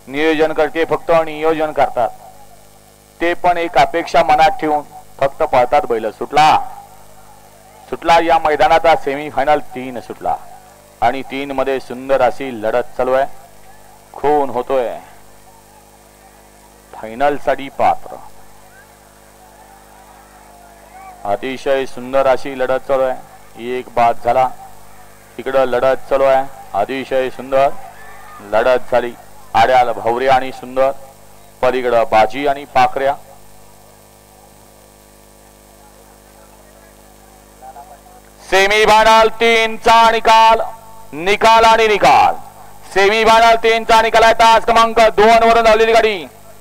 नियोजन करते फक्त नियोजन करतात ते पण एक अपेक्षा मनात ठेवून फक्त पळतात बैल सुटला सुटला या मैदानाचा सेमीफायनल 3 सुटला आणि 3 मध्ये सुंदर अशी लढत चालू आहे खून होतोय फायनल साठी पात्र अतिशय सुंदर अशी लढत चालू आहे एक बाद झाला इकडे लढत चालू आहे अतिशय सुंदर लढत झाली आड्याल भवरे आणि सुंदर पलीकडे बाजी आणि पाखऱ्या सेमीफायनल 3 चा निकाल आणि निकाल सेमीफायनल 3 चा निकाल आहे तास क्रमांक 2 वरून धावलेली गाडी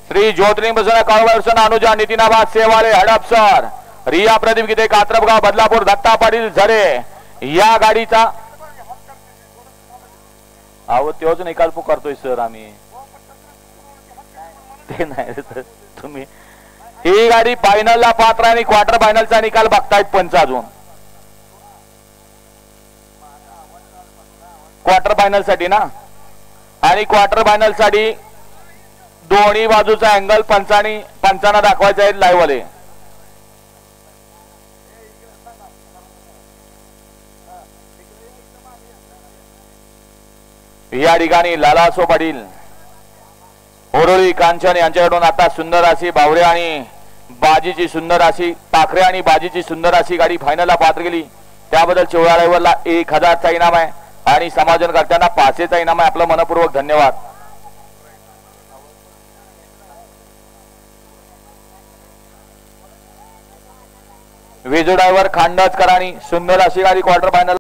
श्री ज्योतिर्लिंग बसवण्या काळवासन अनुजा नितीनाबाद सेवाले हडपसर रिया प्रदीप गीते कात्रपगाव बदलापूर दत्ता पाटील झरे या गाडीचा अहो तोच निकाल पुकारतोय सर आम्ही ते नाही तुम्ही ही गाडी फायनलला पात्र आणि क्वार्टर फायनलचा निकाल बघतायत पंच अजून क्वार्टर फायनल साठी ना आणि क्वार्टर फायनल साठी दोन्ही बाजूचा अँगल पंचांना दाखवायचा आहे लाईव्ह वाले या ठिकाणी लालासो पाटील ओरोळी कांचन यांच्याकडून आता सुंदर अशी बावरे आणि बाजीची सुंदर अशी पाखरे आणि बाजीची सुंदर अशी गाडी फायनलला पात्र गेली त्याबद्दल चिवळा ड्रायव्हरला 1000चा इनाम आहे आणि समाजनकर्त्यांना 500चा इनाम आहे आपलं मनपूर्वक धन्यवाद विजू ड्रायव्हर खांडजकरांनी सुंदर अशी गाडी क्वार्टर फायनल